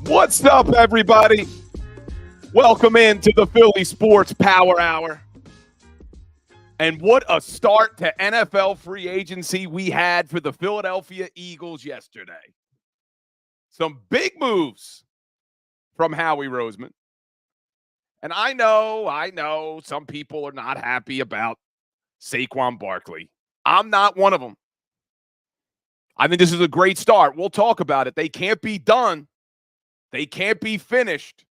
What's up, everybody? Welcome into the Philly Sports Power Hour. And what a start to NFL free agency we had for the Philadelphia Eagles yesterday. Some big moves from Howie Roseman. And I know some people are not happy about Saquon Barkley. I'm not one of them. I think this is a great start. We'll talk about it. They can't be done. They can't be finished.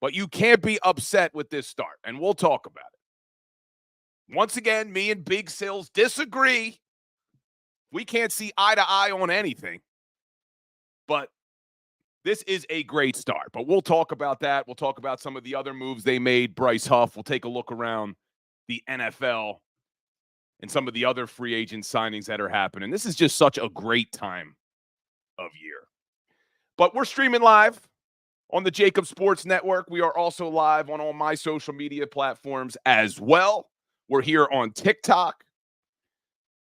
But you can't be upset with this start. And we'll talk about it. Once again, me and Big Sills disagree. We can't see eye to eye on anything. But this is a great start. But we'll talk about that. We'll talk about some of the other moves they made. Bryce Huff. We'll take a look around the NFL and some of the other free agent signings that are happening. This is just such a great time of year. But we're streaming live on the JAKIB Sports Network. We are also live on all my social media platforms as well. We're here on TikTok.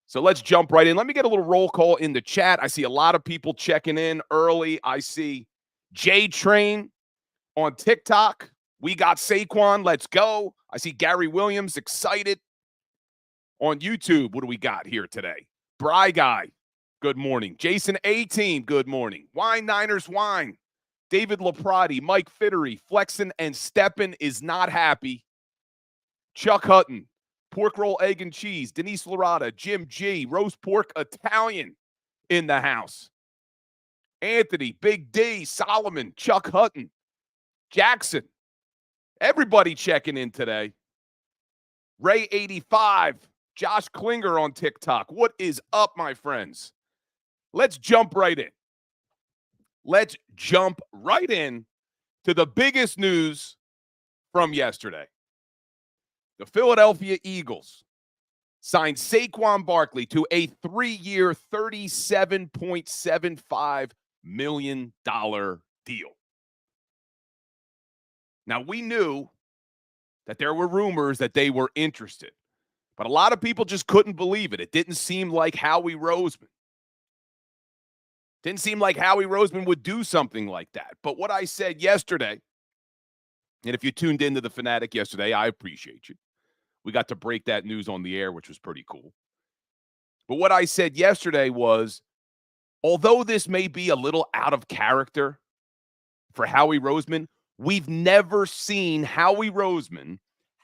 So let's jump right in. Let me get a little roll call in the chat. I see a lot of people checking in early. I see J-Train on TikTok. We got Saquon. Let's go. I see Gary Williams excited. On YouTube, what do we got here today? Bry Guy, good morning. Jason A-Team, good morning. Wine Niners Wine. David Laprati, Mike Fittery, Flexin and Steppin is not happy. Chuck Hutton, Pork Roll, Egg and Cheese. Denise Larada, Jim G, Roast Pork Italian in the house. Anthony, Big D, Solomon, Chuck Hutton, Jackson. Everybody checking in today. Ray 85. Josh Klinger on TikTok. What is up, my friends? Let's jump right in. Let's jump right in to the biggest news from yesterday. The Philadelphia Eagles signed Saquon Barkley to a 3-year, $37.75 million deal. Now, we knew that there were rumors that they were interested. But a lot of people just couldn't believe it. It didn't seem like Howie Roseman. Didn't seem like Howie Roseman would do something like that. But what I said yesterday, and if you tuned into The Fanatic yesterday, I appreciate you. We got to break that news on the air, which was pretty cool. But what I said yesterday was, although this may be a little out of character for Howie Roseman, we've never seen Howie Roseman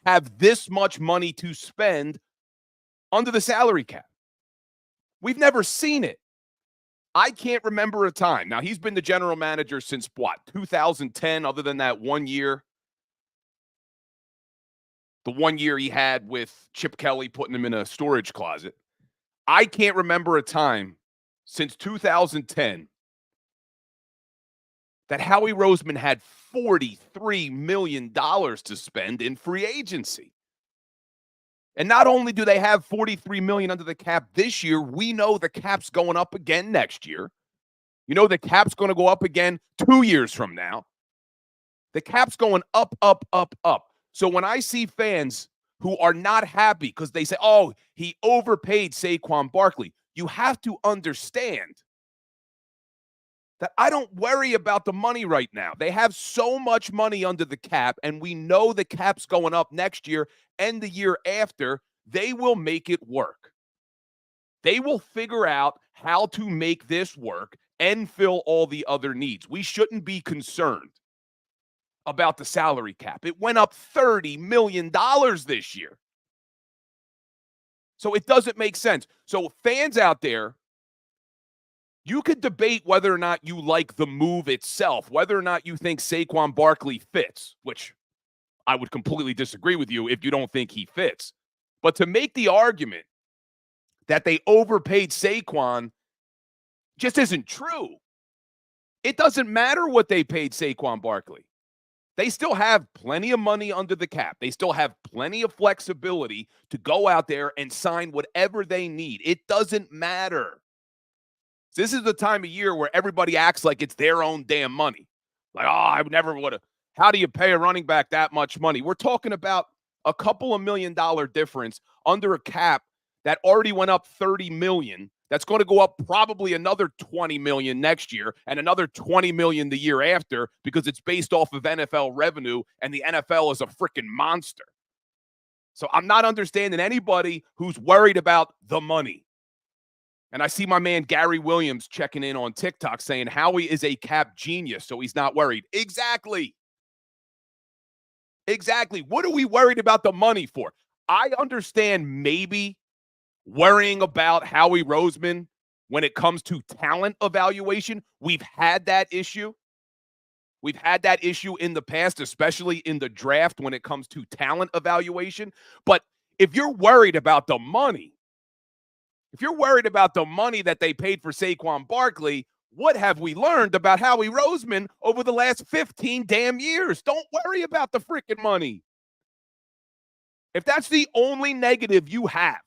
have this much money to spend under the salary cap. We've never seen it. I can't remember a time. Now, he's been the general manager since, 2010, other than that 1 year. The 1 year he had with Chip Kelly putting him in a storage closet. I can't remember a time since 2010 that Howie Roseman had $43 million to spend in free agency. And not only do they have $43 million under the cap this year, we know the cap's going up again next year. You know the cap's going to go up again 2 years from now. The cap's going up, up, up, up. So when I see fans who are not happy because they say, oh, he overpaid Saquon Barkley, you have to understand that I don't worry about the money right now. They have so much money under the cap, and we know the cap's going up next year and the year after. They will make it work. They will figure out how to make this work and fill all the other needs. We shouldn't be concerned about the salary cap. It went up $30 million this year. So it doesn't make sense. So fans out there, you could debate whether or not you like the move itself, whether or not you think Saquon Barkley fits, which I would completely disagree with you if you don't think he fits. But to make the argument that they overpaid Saquon just isn't true. It doesn't matter what they paid Saquon Barkley. They still have plenty of money under the cap. They still have plenty of flexibility to go out there and sign whatever they need. It doesn't matter. This is the time of year where everybody acts like it's their own damn money. Like, oh, I never would have. How do you pay a running back that much money? We're talking about a couple of $1 million difference under a cap that already went up $30 million That's going to go up probably another $20 million next year and another $20 million the year after because it's based off of NFL revenue, and the NFL is a freaking monster. So I'm not understanding anybody who's worried about the money. And I see my man Gary Williams checking in on TikTok saying Howie is a cap genius, so he's not worried. Exactly. What are we worried about the money for? I understand maybe worrying about Howie Roseman when it comes to talent evaluation. We've had that issue. We've had that issue in the past, especially in the draft when it comes to talent evaluation. But if you're worried about the money, that they paid for Saquon Barkley, what have we learned about Howie Roseman over the last 15 damn years? Don't worry about the freaking money. If that's the only negative you have,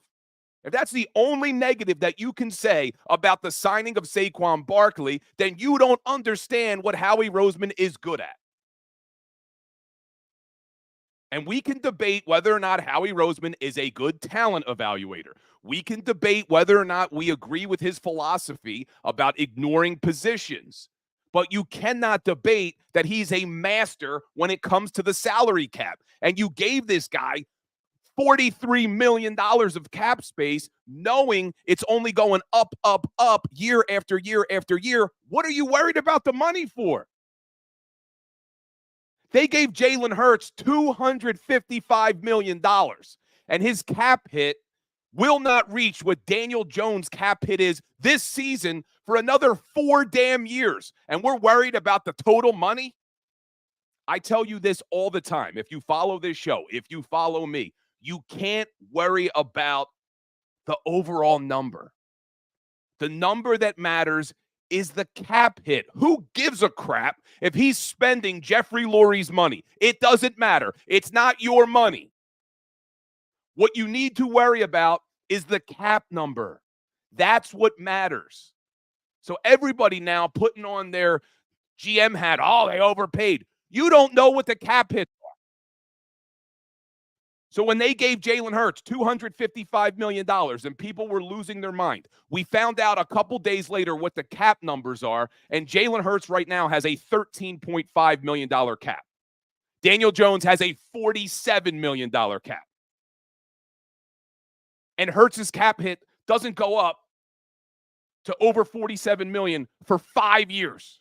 if that's the only negative that you can say about the signing of Saquon Barkley, then you don't understand what Howie Roseman is good at. And we can debate whether or not Howie Roseman is a good talent evaluator. We can debate whether or not we agree with his philosophy about ignoring positions. But you cannot debate that he's a master when it comes to the salary cap. And you gave this guy $43 million of cap space, knowing it's only going up, year after year after year. What are you worried about the money for? They gave Jalen Hurts $255 million, and his cap hit will not reach what Daniel Jones' cap hit is this season for another 4 damn years. And we're worried about the total money? I tell you this all the time. If you follow this show, if you follow me, you can't worry about the overall number. The number that matters is the cap hit. Who gives a crap if he's spending Jeffrey Lurie's money? It doesn't matter. It's not your money. What you need to worry about is the cap number. That's what matters. So everybody now putting on their GM hat, oh, they overpaid. You don't know what the cap hits are. So when they gave Jalen Hurts $255 million and people were losing their mind, we found out a couple days later what the cap numbers are, and Jalen Hurts right now has a $13.5 million cap. Daniel Jones has a $47 million cap. And Hurts' cap hit doesn't go up to over $47 million for 5 years.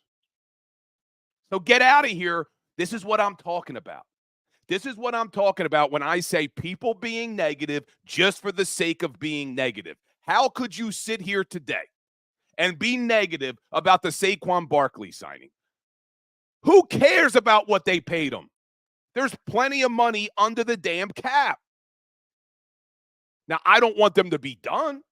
So get out of here. This is what I'm talking about. This is what I'm talking about when I say people being negative just for the sake of being negative. How could you sit here today and be negative about the Saquon Barkley signing? Who cares about what they paid him? There's plenty of money under the damn cap. Now, I don't want them to be done.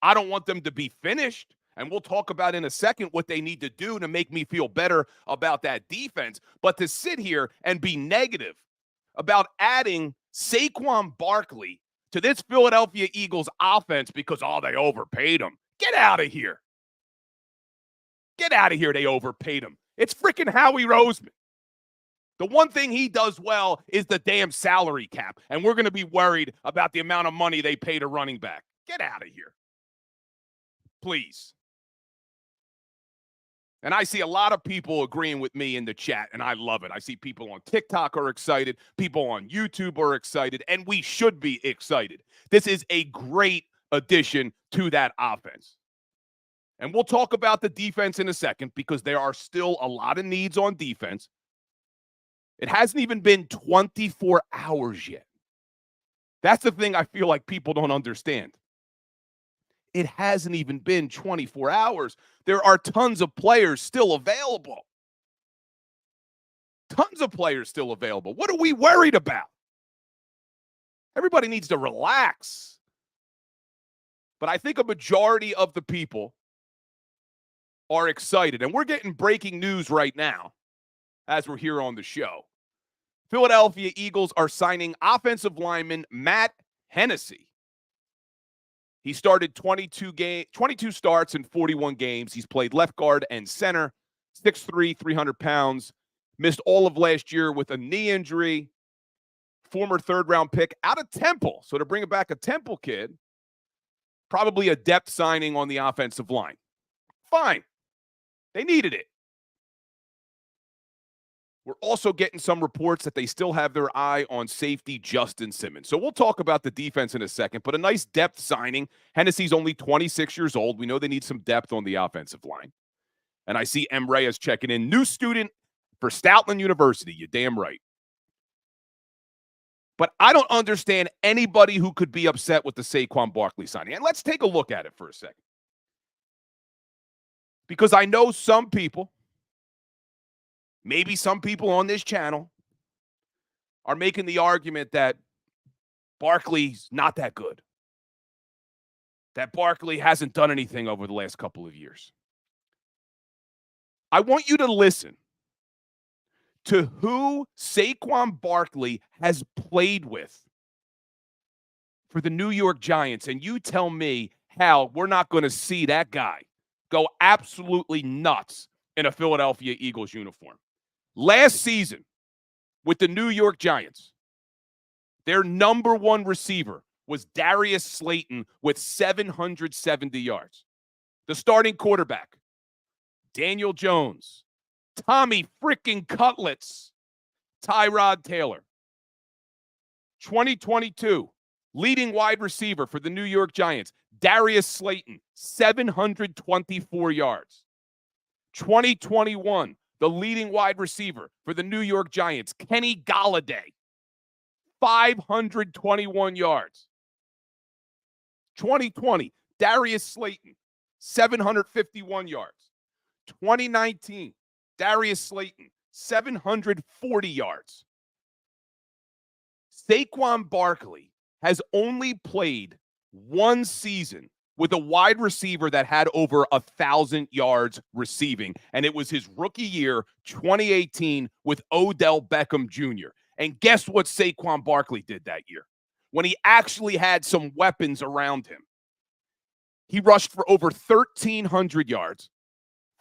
I don't want them to be finished. And we'll talk about in a second what they need to do to make me feel better about that defense. But to sit here and be negative about adding Saquon Barkley to this Philadelphia Eagles offense because, oh, they overpaid him. Get out of here. Get out of here. They overpaid him. It's freaking Howie Roseman. The one thing he does well is the damn salary cap. And we're going to be worried about the amount of money they paid a running back. Get out of here. Please. And I see a lot of people agreeing with me in the chat, and I love it. I see people on TikTok are excited. People on YouTube are excited, and we should be excited. This is a great addition to that offense. And we'll talk about the defense in a second because there are still a lot of needs on defense. It hasn't even been 24 hours yet. That's the thing I feel like people don't understand. It hasn't even been 24 hours. There are tons of players still available. Tons of players still available. What are we worried about? Everybody needs to relax. But I think a majority of the people are excited. And we're getting breaking news right now as we're here on the show. Philadelphia Eagles are signing offensive lineman Matt Hennessy. He started 22 starts in 41 games. He's played left guard and center, 6'3", 300 pounds. Missed all of last year with a knee injury. Former third-round pick out of Temple. So to bring back a Temple kid, probably a depth signing on the offensive line. Fine. They needed it. We're also getting some reports that they still have their eye on safety Justin Simmons. So we'll talk about the defense in a second, but a nice depth signing. Hennessy's only 26 years old. We know they need some depth on the offensive line. And I see M. Reyes checking in. New student for Stoutland University. You're damn right. But I don't understand anybody who could be upset with the Saquon Barkley signing. And let's take a look at it for a second. Because I know some people, maybe some people on this channel, are making the argument that Barkley's not that good. That Barkley hasn't done anything over the last couple of years. I want you to listen to who Saquon Barkley has played with for the New York Giants, and you tell me how we're not going to see that guy go absolutely nuts in a Philadelphia Eagles uniform. Last season with the New York Giants, their number one receiver was Darius Slayton with 770 yards. The starting quarterback, Daniel Jones, Tommy freaking Cutlets, Tyrod Taylor. 2022, leading wide receiver for the New York Giants, Darius Slayton, 724 yards. 2021, the leading wide receiver for the New York Giants, Kenny Golladay, 521 yards. 2020, Darius Slayton, 751 yards. 2019, Darius Slayton, 740 yards. Saquon Barkley has only played one season with a wide receiver that had over 1,000 yards receiving, and it was his rookie year, 2018, with Odell Beckham Jr. And guess what Saquon Barkley did that year? When he actually had some weapons around him. He rushed for over 1,300 yards,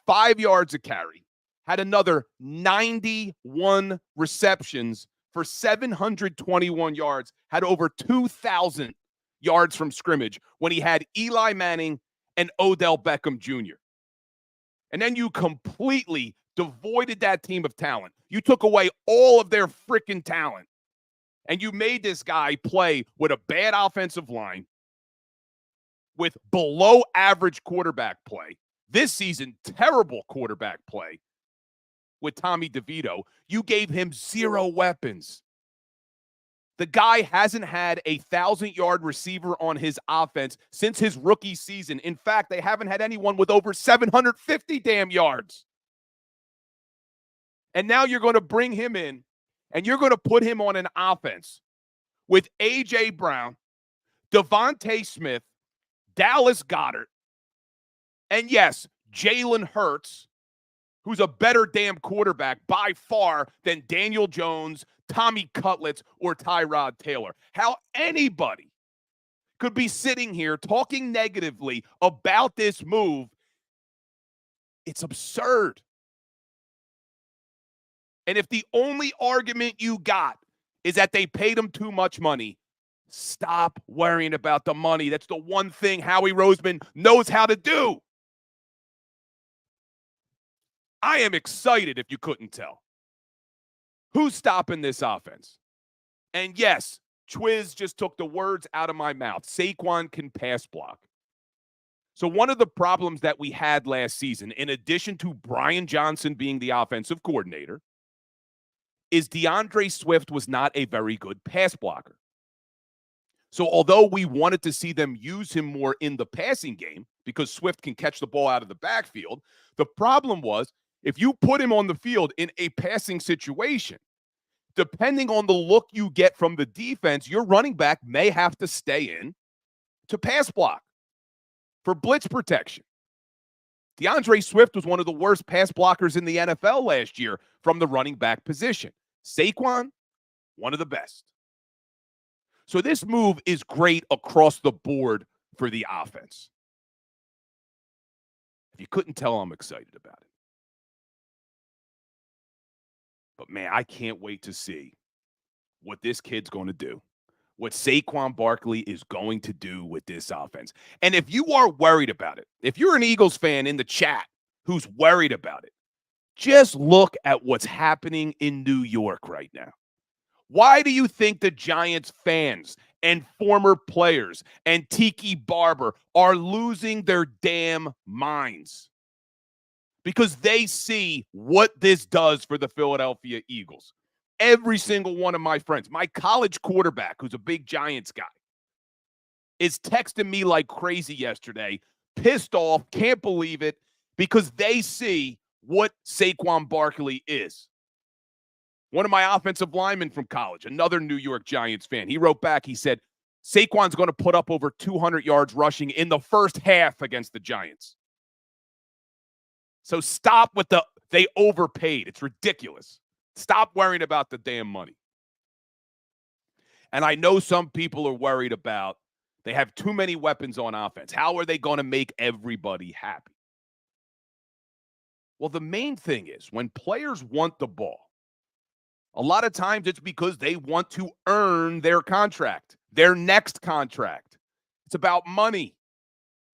5 yards a carry, had another 91 receptions for 721 yards, had over 2,000 yards from scrimmage when he had Eli Manning and Odell Beckham Jr. And then you completely devoided that team of talent. You took away all of their freaking talent. And you made this guy play with a bad offensive line, with below average quarterback play. This season, terrible quarterback play with Tommy DeVito. You gave him zero weapons. The guy hasn't had a 1,000-yard receiver on his offense since his rookie season. In fact, they haven't had anyone with over 750 damn yards. And now you're going to bring him in, and you're going to put him on an offense with A.J. Brown, Devontae Smith, Dallas Goedert, and yes, Jalen Hurts, who's a better damn quarterback by far than Daniel Jones, Tommy Cutlets, or Tyrod Taylor. How anybody could be sitting here talking negatively about this move, it's absurd. And if the only argument you got is that they paid him too much money, stop worrying about the money. That's the one thing Howie Roseman knows how to do. I am excited if you couldn't tell. Who's stopping this offense? And yes, Twiz just took the words out of my mouth. Saquon can pass block. So one of the problems that we had last season, in addition to Brian Johnson being the offensive coordinator, is DeAndre Swift was not a very good pass blocker. So although we wanted to see them use him more in the passing game because Swift can catch the ball out of the backfield, the problem was if you put him on the field in a passing situation, depending on the look you get from the defense, your running back may have to stay in to pass block for blitz protection. DeAndre Swift was one of the worst pass blockers in the NFL last year from the running back position. Saquon, one of the best. So this move is great across the board for the offense. If you couldn't tell, I'm excited about it. But man, I can't wait to see what this kid's going to do what Saquon Barkley is going to do with this offense. And if you are worried about it, if you're an Eagles fan in the chat who's worried about it, just look at what's happening in New York right now. Why do you think the Giants fans and former players and Tiki Barber are losing their damn minds? Because they see what this does for the Philadelphia Eagles. Every single one of my friends, my college quarterback, who's a big Giants guy, is texting me like crazy yesterday, pissed off, can't believe it, because they see what Saquon Barkley is. One of my offensive linemen from college, another New York Giants fan, he wrote back, he said, Saquon's going to put up over 200 yards rushing in the first half against the Giants. So stop with they overpaid. It's ridiculous. Stop worrying about the damn money. And I know some people are worried about they have too many weapons on offense. How are they going to make everybody happy? Well, the main thing is when players want the ball, a lot of times it's because they want to earn their contract, their next contract. It's about money.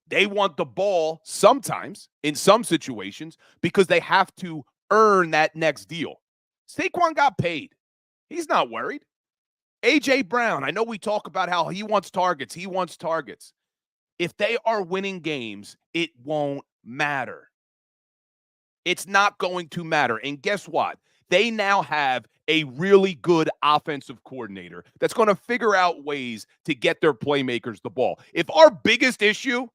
They want the ball sometimes, in some situations, because they have to earn that next deal. Saquon got paid. He's not worried. A.J. Brown, I know we talk about how he wants targets. He wants targets. If they are winning games, it won't matter. It's not going to matter. And guess what? They now have a really good offensive coordinator that's going to figure out ways to get their playmakers the ball. If our biggest issue,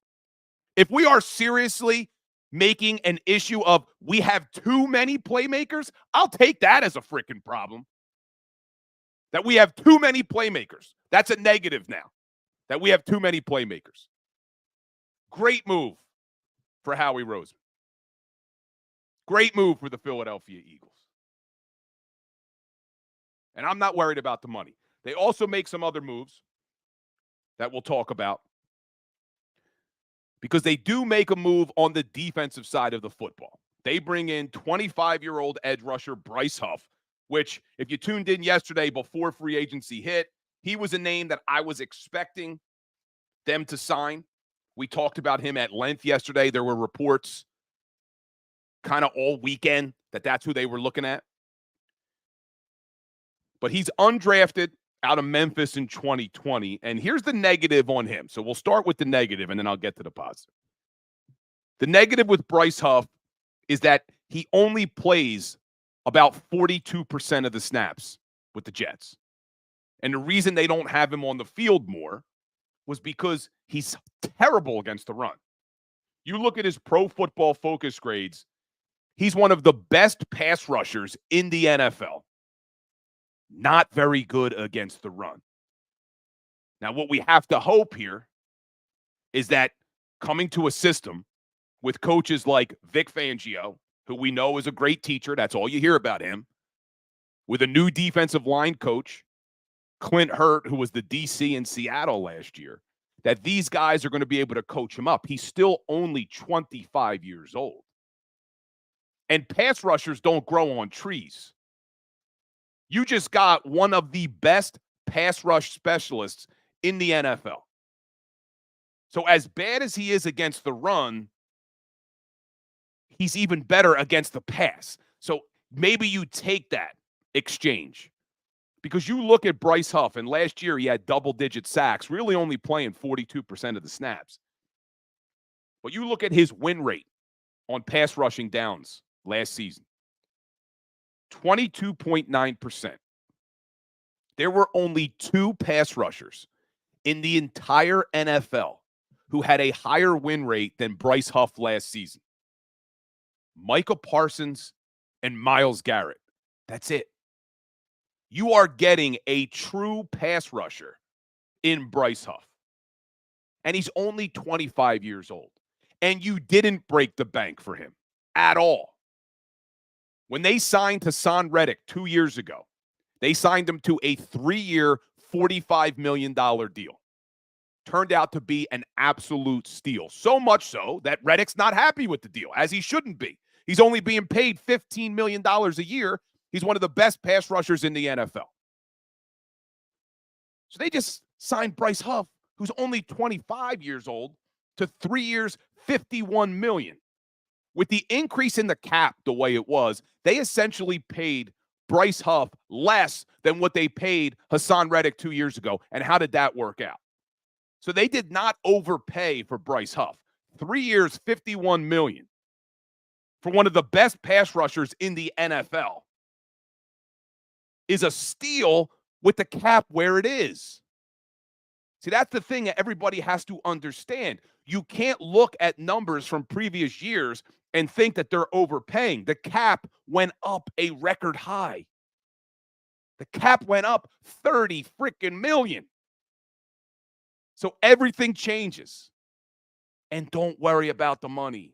if we are seriously making an issue of we have too many playmakers, I'll take that as a freaking problem. That we have too many playmakers. That's a negative now, that we have too many playmakers. Great move for Howie Roseman. Great move for the Philadelphia Eagles. And I'm not worried about the money. They also make some other moves that we'll talk about, because they do make a move on the defensive side of the football. They bring in 25-year-old edge rusher Bryce Huff, which, if you tuned in yesterday before free agency hit, he was a name that I was expecting them to sign. We talked about him at length yesterday. There were reports kind of all weekend that that's who they were looking at. But he's undrafted out of Memphis in 2020. And here's the negative on him. So we'll start with the negative, and then I'll get to the positive. The negative with Bryce Huff is that he only plays about 42% of the snaps with the Jets. And the reason they don't have him on the field more was because he's terrible against the run. You look at his Pro Football Focus grades, he's one of the best pass rushers in the NFL. Not very good against the run. Now, what we have to hope here is that coming to a system with coaches like Vic Fangio, who we know is a great teacher, that's all you hear about him, with a new defensive line coach, Clint Hurt, who was the DC in Seattle last year, that these guys are going to be able to coach him up. He's still only 25 years old. And pass rushers don't grow on trees. You just got one of the best pass rush specialists in the NFL. So as bad as he is against the run, he's even better against the pass. So maybe you take that exchange, because you look at Bryce Huff, and last year he had double-digit sacks, really only playing 42% of the snaps. But you look at his win rate on pass rushing downs last season. 22.9%. There were only 2 pass rushers in the entire NFL who had a higher win rate than Bryce Huff last season. Micah Parsons and Myles Garrett. That's it. You are getting a true pass rusher in Bryce Huff. And he's only 25 years old. And you didn't break the bank for him at all. When they signed Hassan Reddick 2 years ago, they signed him to a 3-year, $45 million deal. Turned out to be an absolute steal. So much so that Reddick's not happy with the deal, as he shouldn't be. He's only being paid $15 million a year. He's one of the best pass rushers in the NFL. So they just signed Bryce Huff, who's only 25 years old, to 3 years, $51 million. With the increase in the cap the way it was, they essentially paid Bryce Huff less than what they paid Hassan Reddick 2 years ago. And how did that work out? So they did not overpay for Bryce Huff. 3 years, $51 million for one of the best pass rushers in the NFL is a steal with the cap where it is. See, that's the thing that everybody has to understand. You can't look at numbers from previous years and think that they're overpaying. The cap went up a record high. The cap went up 30 freaking million. So everything changes. And don't worry about the money.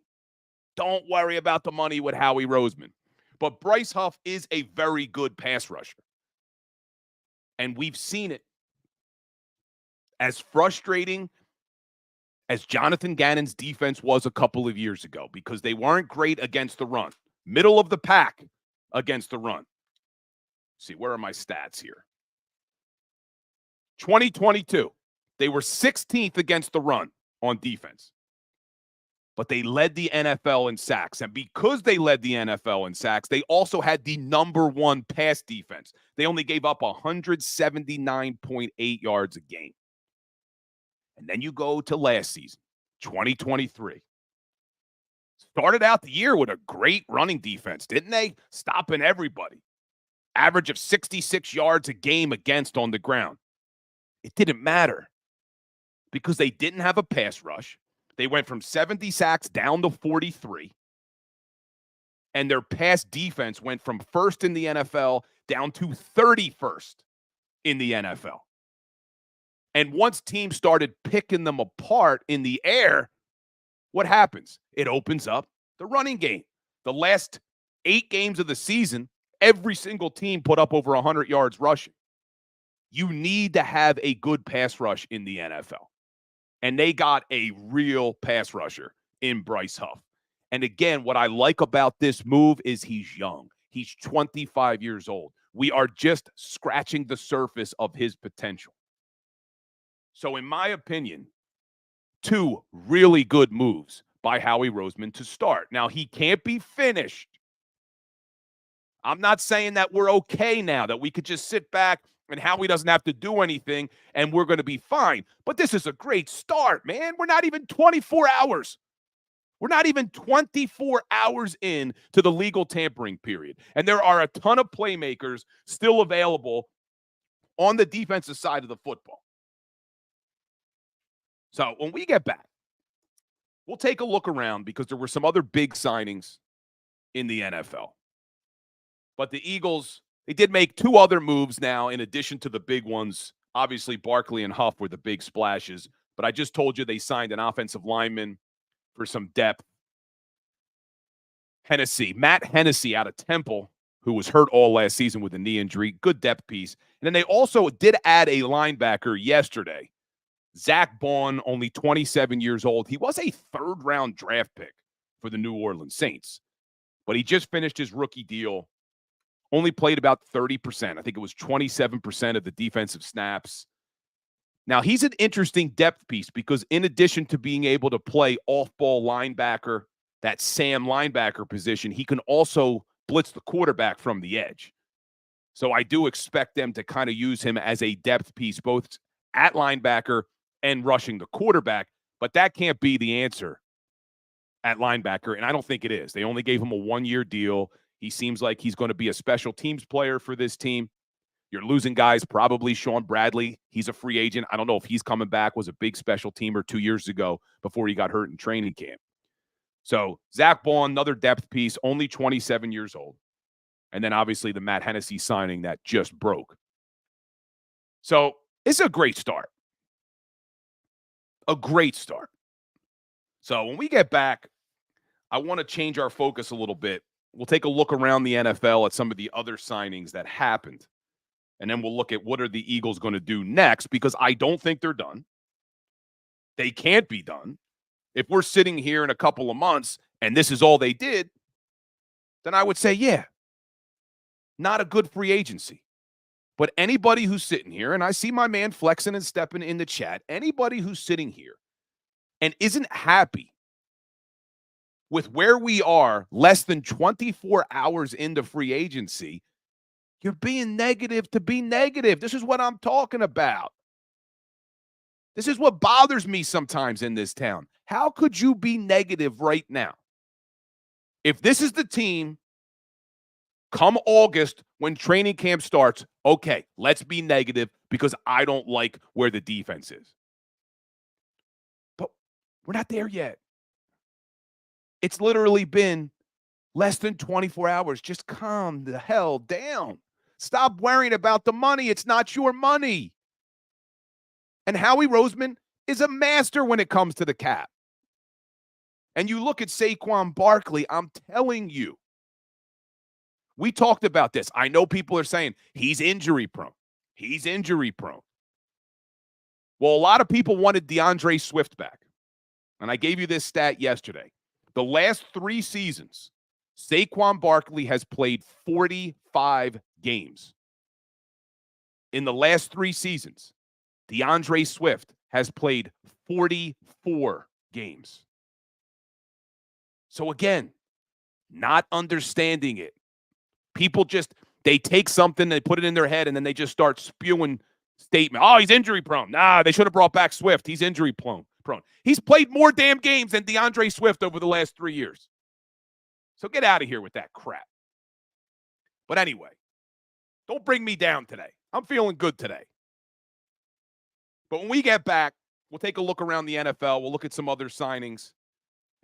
Don't worry about the money with Howie Roseman. But Bryce Huff is a very good pass rusher. And we've seen it. As frustrating as Jonathan Gannon's defense was a couple of years ago, because they weren't great against the run. Middle of the pack against the run. See, where are my stats here? 2022, they were 16th against the run on defense. But they led the NFL in sacks. And because they led the NFL in sacks, they also had the #1 pass defense. They only gave up 179.8 yards a game. And then you go to last season, 2023. Started out the year with a great running defense, didn't they? Stopping everybody. Average of 66 yards a game against on the ground. It didn't matter because they didn't have a pass rush. They went from 70 sacks down to 43. And their pass defense went from first in the NFL down to 31st in the NFL. And once teams started picking them apart in the air, what happens? It opens up the running game. The last 8 games of the season, every single team put up over 100 yards rushing. You need to have a good pass rush in the NFL. And they got a real pass rusher in Bryce Huff. And again, what I like about this move is he's young. He's 25 years old. We are just scratching the surface of his potential. So in my opinion, 2 really good moves by Howie Roseman to start. Now, he can't be finished. I'm not saying that we're okay now, that we could just sit back and Howie doesn't have to do anything and we're going to be fine. But this is a great start, man. We're not even 24 hours. We're not even 24 hours in to the legal tampering period. And there are a ton of playmakers still available on the defensive side of the football. So when we get back, we'll take a look around because there were some other big signings in the NFL. But the Eagles, they did make 2 other moves now in addition to the big ones. Obviously, Barkley and Huff were the big splashes. But I just told you they signed an offensive lineman for some depth. Matt Hennessy out of Temple, who was hurt all last season with a knee injury. Good depth piece. And then they also did add a linebacker yesterday. Zach Bond, only 27 years old. He was a 3rd-round draft pick for the New Orleans Saints. But he just finished his rookie deal. Only played about 30%. I think it was 27% of the defensive snaps. Now, he's an interesting depth piece because in addition to being able to play off-ball linebacker, that Sam linebacker position, he can also blitz the quarterback from the edge. So I do expect them to kind of use him as a depth piece, both at linebacker and rushing the quarterback. But that can't be the answer at linebacker, and I don't think it is. They only gave him a 1-year deal. He seems like he's going to be a special teams player for this team. You're losing guys, probably Sean Bradley. He's a free agent. I don't know if he's coming back, was a big special teamer 2 years ago before he got hurt in training camp. So Zach Bond, another depth piece, only 27 years old. And then obviously the Matt Hennessy signing that just broke. So it's a great start. A great start. So when we get back, I want to change our focus a little bit. We'll take a look around the NFL at some of the other signings that happened. And then we'll look at what are the Eagles going to do next, because I don't think they're done. They can't be done. If we're sitting here in a couple of months and this is all they did, then I would say, yeah, not a good free agency. But anybody who's sitting here, and I see my man flexing and stepping in the chat, anybody who's sitting here and isn't happy with where we are less than 24 hours into free agency, you're being negative to be negative. This is what I'm talking about. This is what bothers me sometimes in this town. How could you be negative right now? If this is the team, come August when training camp starts, okay, let's be negative because I don't like where the defense is. But we're not there yet. It's literally been less than 24 hours. Just calm the hell down. Stop worrying about the money. It's not your money. And Howie Roseman is a master when it comes to the cap. And you look at Saquon Barkley, I'm telling you, we talked about this. I know people are saying he's injury prone. He's injury prone. Well, a lot of people wanted DeAndre Swift back. And I gave you this stat yesterday. The last 3 seasons, Saquon Barkley has played 45 games. In the last 3 seasons, DeAndre Swift has played 44 games. So again, not understanding it. People just, they take something, they put it in their head, and then they just start spewing statement. Oh, he's injury prone. Nah, they should have brought back Swift. He's injury prone. He's played more damn games than DeAndre Swift over the last 3 years. So get out of here with that crap. But anyway, don't bring me down today. I'm feeling good today. But when we get back, we'll take a look around the NFL. We'll look at some other signings.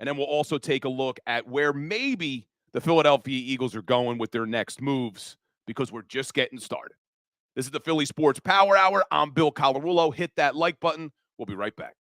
And then we'll also take a look at where maybe the Philadelphia Eagles are going with their next moves, because we're just getting started. This is the Philly Sports Power Hour. I'm Bill Colarulo. Hit that like button. We'll be right back.